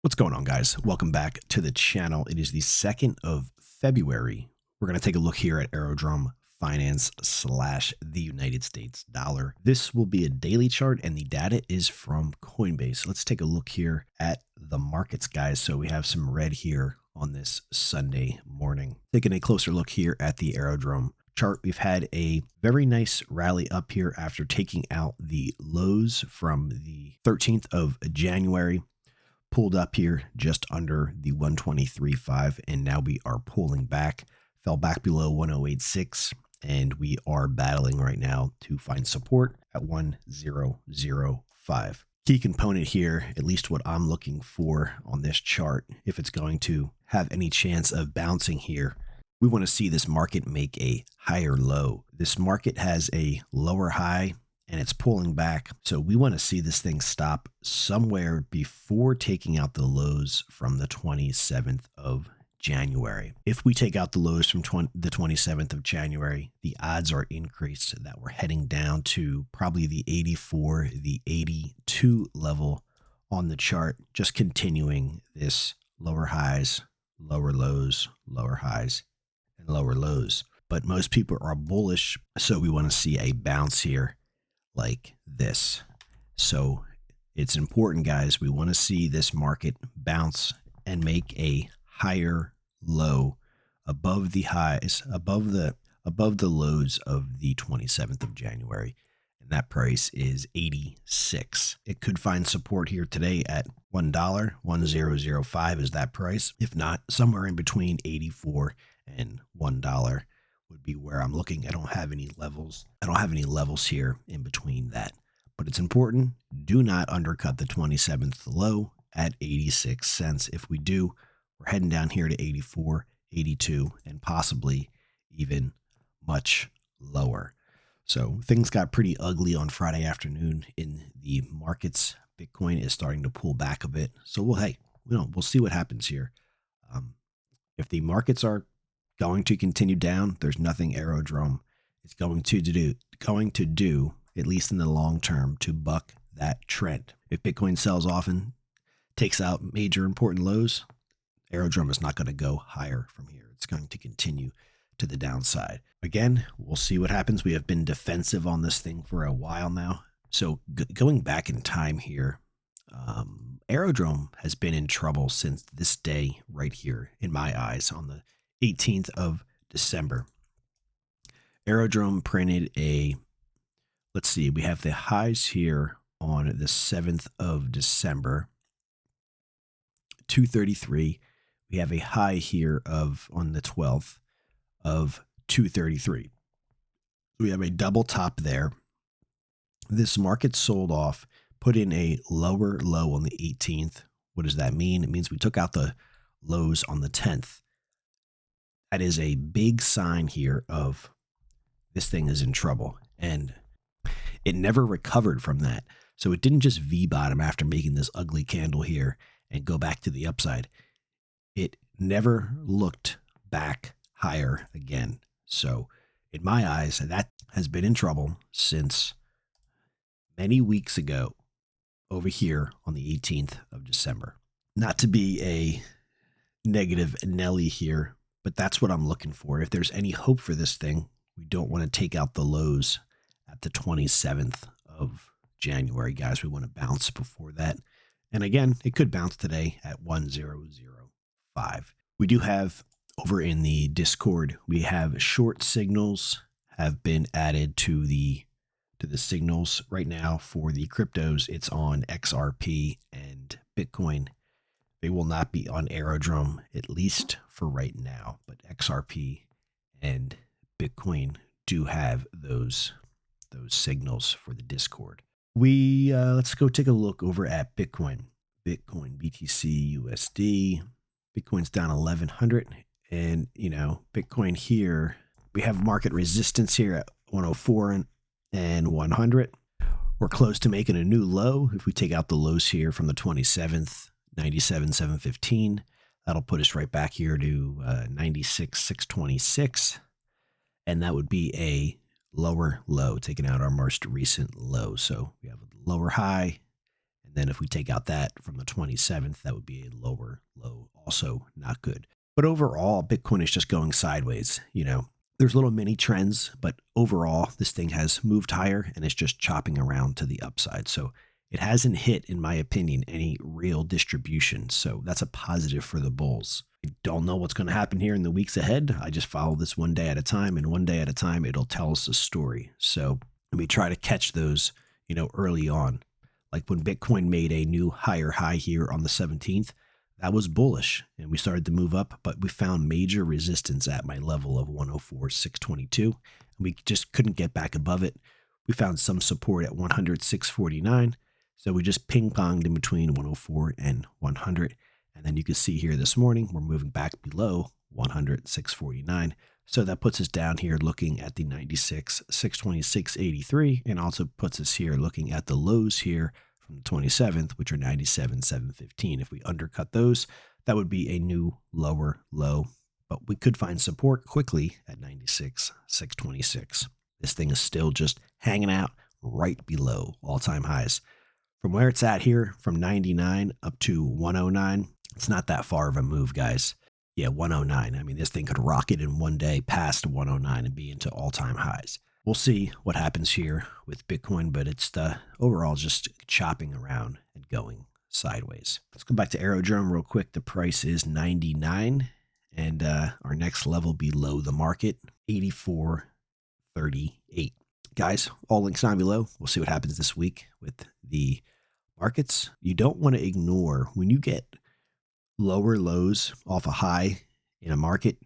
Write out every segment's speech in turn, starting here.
What's going on, guys? Welcome back to the channel. It is the 2nd of February. We're going to take a look here at Aerodrome Finance / the United States dollar. This will be a daily chart and the data is from Coinbase. Let's take a look here at the markets, guys. So we have some red here on this Sunday morning. Taking a closer look here at the Aerodrome chart, we've had a very nice rally up here after taking out the lows from the 13th of January. Pulled up here just under the 123.5, and now we are pulling back, fell back below 1086, and we are battling right now to find support at 1005. Key component here, at least what I'm looking for on this chart, if it's going to have any chance of bouncing here, we want to see this market make a higher low. This market has a lower high and it's pulling back. So we want to see this thing stop somewhere before taking out the lows from the 27th of January. If we take out the lows from the 27th of January, the odds are increased that we're heading down to probably the 84, the 82 level on the chart, just continuing this lower highs, lower lows, lower highs, and lower lows. But most people are bullish, so we want to see a bounce here like this. So it's important, guys. We want to see this market bounce and make a higher low above the highs, above the lows of the 27th of January. And that price is 86. It could find support here today at $1. 1005 is that price. If not, somewhere in between 84 and $1 would be where I'm looking. I don't have any levels. I don't have any levels here in between that, but it's important. Do not undercut the 27th low at 86 cents. If we do, we're heading down here to 84, 82, and possibly even much lower. So things got pretty ugly on Friday afternoon in the markets. Bitcoin is starting to pull back a bit. So we'll see what happens here. If the markets are going to continue down, there's nothing Aerodrome is going to do, at least in the long term, to buck that trend. If Bitcoin sells off and takes out major important lows, Aerodrome is not going to go higher from here. It's going to continue to the downside. Again, we'll see what happens. We have been defensive on this thing for a while now. So going back in time here, Aerodrome has been in trouble since this day right here, in my eyes, on the 18th of December. Aerodrome printed let's see, we have the highs here on the 7th of December, 233. We have a high here on the 12th of 233. We have a double top there. This market sold off, put in a lower low on the 18th. What does that mean? It means we took out the lows on the 10th. That is a big sign here of this thing is in trouble, and it never recovered from that. So it didn't just V-bottom after making this ugly candle here and go back to the upside. It never looked back higher again. So in my eyes, that has been in trouble since many weeks ago over here on the 18th of December. Not to be a negative Nelly here, but that's what I'm looking for. If there's any hope for this thing, we don't want to take out the lows at the 27th of January, guys. We want to bounce before that. And again, it could bounce today at 1005. We do have over in the Discord, we have short signals have been added to the signals right now for the cryptos. It's on XRP and Bitcoin. They will not be on Aerodrome, at least for right now, but XRP and Bitcoin do have those signals for the Discord. Let's go take a look over at Bitcoin. Bitcoin, BTC, USD. Bitcoin's down 1100, and Bitcoin here, we have market resistance here at 104 and 100. We're close to making a new low. If we take out the lows here from the 27th, 97,715. That'll put us right back here to 96,626. And that would be a lower low, taking out our most recent low. So we have a lower high, and And then if we take out that from the 27th, that would be a lower low, also not good. But overall, Bitcoin is just going sideways. There's little mini trends, but overall, this thing has moved higher and it's just chopping around to the upside. So it hasn't hit, in my opinion, any real distribution. So that's a positive for the bulls. I don't know what's going to happen here in the weeks ahead. I just follow this one day at a time, and one day at a time, it'll tell us a story. So let me try to catch those, early on. Like when Bitcoin made a new higher high here on the 17th, that was bullish and we started to move up, but we found major resistance at my level of 104,622. And we just couldn't get back above it. We found some support at 100,649. So we just ping ponged in between 104 and 100. And then you can see here this morning, we're moving back below 100,649. So that puts us down here looking at the 96,626.83, and also puts us here looking at the lows here from the 27th, which are 97,715. If we undercut those, that would be a new lower low, but we could find support quickly at 96,626. This thing is still just hanging out right below all-time highs. From where it's at here, from 99 up to 109, it's not that far of a move, guys. Yeah, 109. I mean, this thing could rocket in one day past 109 and be into all-time highs. We'll see what happens here with Bitcoin, but it's overall just chopping around and going sideways. Let's go back to Aerodrome real quick. The price is 99, and our next level below the market, 84.38. Guys, all links down below. We'll see what happens this week with the markets. You don't want to ignore when you get lower lows off a high in a market.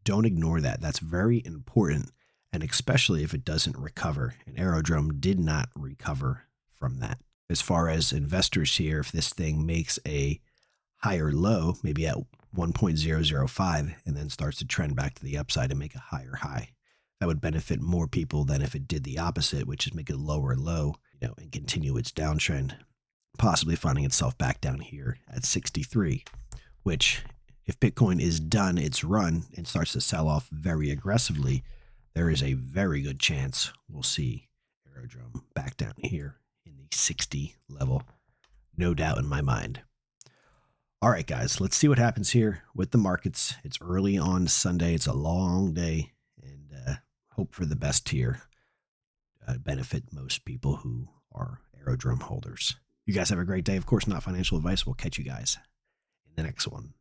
Don't ignore that. That's very important. And especially if it doesn't recover. And Aerodrome did not recover from that. As far as investors here, if this thing makes a higher low, maybe at 1.005, and then starts to trend back to the upside and make a higher high, that would benefit more people than if it did the opposite, which is make a lower low, and continue its downtrend, possibly finding itself back down here at 63, which if Bitcoin is done its run and starts to sell off very aggressively, there is a very good chance we'll see Aerodrome back down here in the 60 level. No doubt in my mind. All right, guys, let's see what happens here with the markets. It's early on Sunday. It's a long day, and hope for the best here. Benefit most people who are Aerodrome holders. You guys have a great day. Of course, not financial advice. We'll catch you guys in the next one.